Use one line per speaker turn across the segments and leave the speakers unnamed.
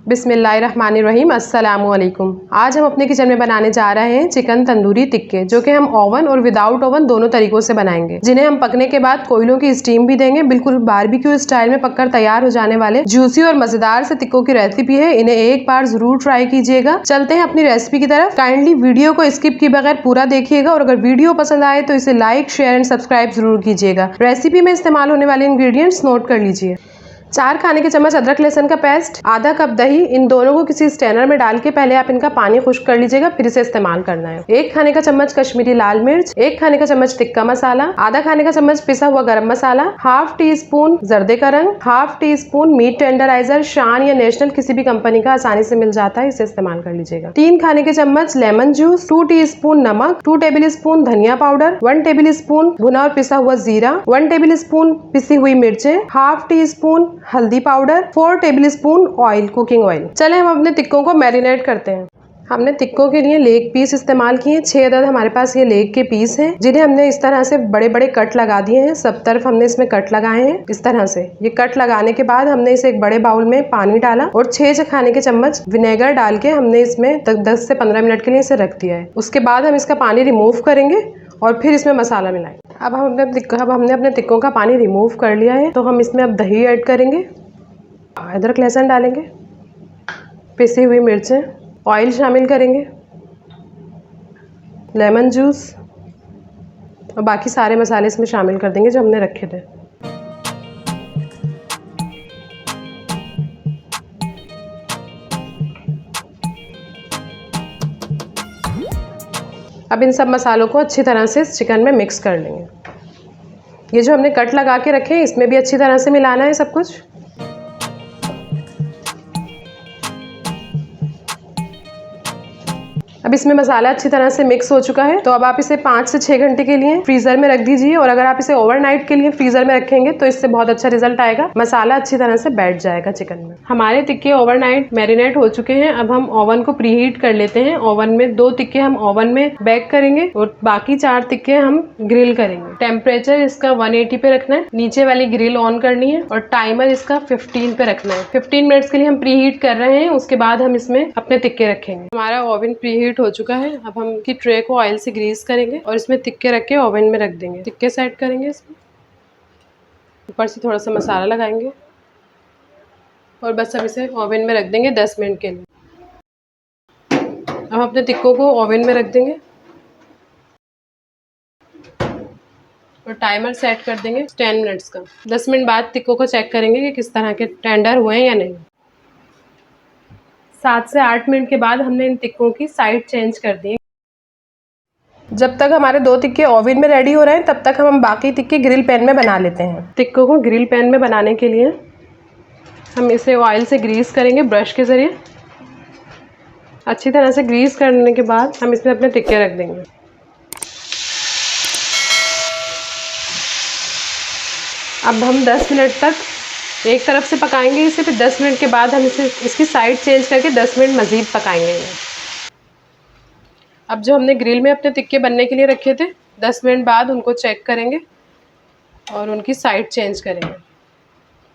बिस्मिल्लाहिर्रहमानिर्रहीम, अस्सलामुअलैकुम। आज हम अपने किचन में बनाने जा रहे हैं चिकन तंदूरी टिक्के, जो कि हम ओवन और विदाउट ओवन दोनों तरीकों से बनाएंगे, जिन्हें हम पकने के बाद कोयलों की स्टीम भी देंगे। बिल्कुल बारबेक्यू स्टाइल में पककर तैयार हो जाने वाले जूसी और मजेदार से टिक्कों की रेसिपी है। इन्हें एक बार जरूर ट्राई कीजिएगा। चलते हैं अपनी रेसिपी की तरफ। काइंडली वीडियो को स्किप किए बगैर पूरा देखिएगा और अगर वीडियो पसंद आए तो इसे लाइक, शेयर एंड सब्सक्राइब जरूर कीजिएगा। रेसिपी में इस्तेमाल होने वाले इंग्रेडिएंट्स नोट कर लीजिए। 4 खाने के चम्मच अदरक लहसुन का पेस्ट, आधा कप दही। इन दोनों को किसी स्ट्रेनर में डाल के पहले आप इनका पानी खुश्क कर लीजिएगा, फिर इसे इस्तेमाल करना है। 1 खाने का चम्मच कश्मीरी लाल मिर्च, 1 खाने का चम्मच टिक्का मसाला, आधा खाने का चम्मच पिसा हुआ गरम मसाला, ½ टीस्पून जर्दे का रंग, ½ टीस्पून मीट टेंडराइजर, शान या नेशनल किसी भी कंपनी का आसानी से मिल जाता है, इसे इस्तेमाल कर लीजिएगा। 3 खाने के चम्मच लेमन जूस, 2 टीस्पून नमक, 2 टेबल स्पून धनिया पाउडर, 1 टेबल स्पून भुना और पिसा हुआ जीरा, 1 टेबल स्पून पिसी हुई मिर्चें, ½ टीस्पून हल्दी powder, 4 table spoon oil, cooking oil. चले हम अपने टिक्कों को मैरिनेट करते हैं। हमने टिक्कों के लिए लेग पीस इस्तेमाल किए। 6 अदद हमारे पास ये लेग के पीस हैं, जिन्हें हमने इस तरह से बड़े बड़े कट लगा दिए हैं। सब तरफ हमने इसमें कट लगाए हैं इस तरह से। ये कट लगाने के बाद हमने इसे एक बड़े बाउल में पानी डाला और 6 खाने के चम्मच विनेगर डाल के हमने इसमें 10 से 15 मिनट के लिए इसे रख दिया है। उसके बाद हम इसका पानी रिमूव करेंगे और फिर इसमें मसाला मिलाएंगे। अब हमने अपने टिक्कों का पानी रिमूव कर लिया है, तो हम इसमें अब दही ऐड करेंगे, अदरक लहसुन डालेंगे, पिसी हुई मिर्चें, ऑयल शामिल करेंगे, लेमन जूस और बाकी सारे मसाले इसमें शामिल कर देंगे जो हमने रखे थे। अब इन सब मसालों को अच्छी तरह से इस चिकन में मिक्स कर लेंगे। ये जो हमने कट लगा के रखे हैं इसमें भी अच्छी तरह से मिलाना है सब कुछ। अब इसमें मसाला अच्छी तरह से मिक्स हो चुका है, तो अब आप इसे 5 से 6 घंटे के लिए फ्रीजर में रख दीजिए। और अगर आप इसे ओवरनाइट के लिए फ्रीजर में रखेंगे तो इससे बहुत अच्छा रिजल्ट आएगा। मसाला अच्छी तरह से बैठ जाएगा चिकन में। हमारे टिक्के ओवरनाइट मैरिनेट हो चुके हैं। अब हम ओवन को प्रीहीट कर लेते हैं। ओवन में 2 टिक्के हम ओवन में बेक करेंगे और बाकी 4 टिक्के हम ग्रिल करेंगे। टेम्परेचर इसका 180 पे रखना है, नीचे वाली ग्रिल ऑन करनी है और टाइमर इसका 15 पे रखना है। 15 मिनट्स के लिए हम प्रीहीट कर रहे हैं, उसके बाद हम इसमें अपने टिक्के रखेंगे। हमारा ओवन प्रीहीट हो चुका है। अब हम की ट्रे को ऑयल से ग्रीस करेंगे और इसमें टिक्के रख के ओवन में रख देंगे। टिक्के सेट करेंगे, इसमें ऊपर से थोड़ा सा मसाला लगाएंगे और बस अब इसे ओवन में रख देंगे 10 मिनट के लिए। अब अपने टिक्कों को ओवन में रख देंगे और टाइमर सेट कर देंगे 10 मिनट्स का। 10 मिनट बाद टिक्कों को चेक करेंगे कि किस तरह के टेंडर हुए हैं या नहीं। 7 से 8 मिनट के बाद हमने इन टिक्कों की साइड चेंज कर दी। जब तक हमारे 2 टिक्के ओवन में रेडी हो रहे हैं तब तक हम बाकी टिक्के ग्रिल पैन में बना लेते हैं। टिक्कों को ग्रिल पैन में बनाने के लिए हम इसे ऑयल से ग्रीस करेंगे ब्रश के ज़रिए। अच्छी तरह से ग्रीस करने के बाद हम इसमें अपने टिक्के रख देंगे। अब हम 10 मिनट तक एक तरफ से पकाएंगे इसे, फिर 10 मिनट के बाद हम इसकी साइड चेंज करके 10 मिनट मज़ीद पकाएंगे। अब जो हमने ग्रिल में अपने टिक्के बनने के लिए रखे थे, 10 मिनट बाद उनको चेक करेंगे और उनकी साइड चेंज करेंगे।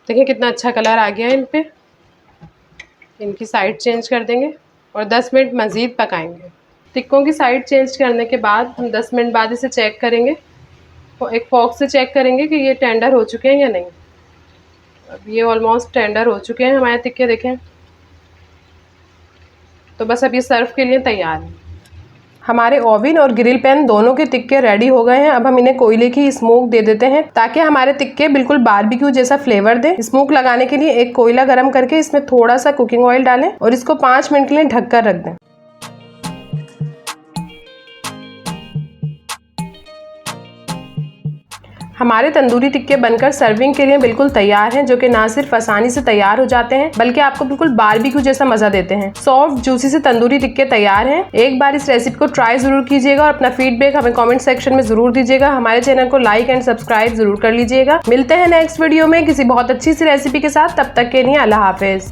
देखिए कितना अच्छा कलर आ गया है इन पे। इनकी साइड चेंज कर देंगे और 10 मिनट मज़ीद पकाएंगे। टिक्कों की साइड चेंज करने के बाद हम 10 मिनट बाद इसे चेक करेंगे। एक फॉर्क से चेक करेंगे कि ये टेंडर हो चुके हैं या नहीं। अब ये ऑलमोस्ट टेंडर हो चुके हैं हमारे टिक्के, देखें। तो बस अब ये सर्व के लिए तैयार है। हमारे ओवन और ग्रिल पैन दोनों के टिक्के रेडी हो गए हैं। अब हम इन्हें कोयले की स्मोक दे देते हैं ताकि हमारे टिक्के बिल्कुल बारबेक्यू जैसा फ्लेवर दें। स्मोक लगाने के लिए एक कोयला गरम करके इसमें थोड़ा सा कुकिंग ऑयल डालें और इसको 5 मिनट के लिए ढककर रख दें। हमारे तंदूरी टिक्के बनकर सर्विंग के लिए बिल्कुल तैयार हैं, जो कि ना सिर्फ आसानी से तैयार हो जाते हैं बल्कि आपको बिल्कुल बारबेक्यू जैसा मजा देते हैं। सॉफ्ट जूसी से तंदूरी टिक्के तैयार हैं। एक बार इस रेसिपी को ट्राई जरूर कीजिएगा और अपना फीडबैक हमें कमेंट सेक्शन में जरूर दीजिएगा। हमारे चैनल को लाइक एंड सब्सक्राइब जरूर कर लीजिएगा। मिलते हैं नेक्स्ट वीडियो में किसी बहुत अच्छी सी रेसिपी के साथ। तब तक के लिए अल्लाह हाफिज।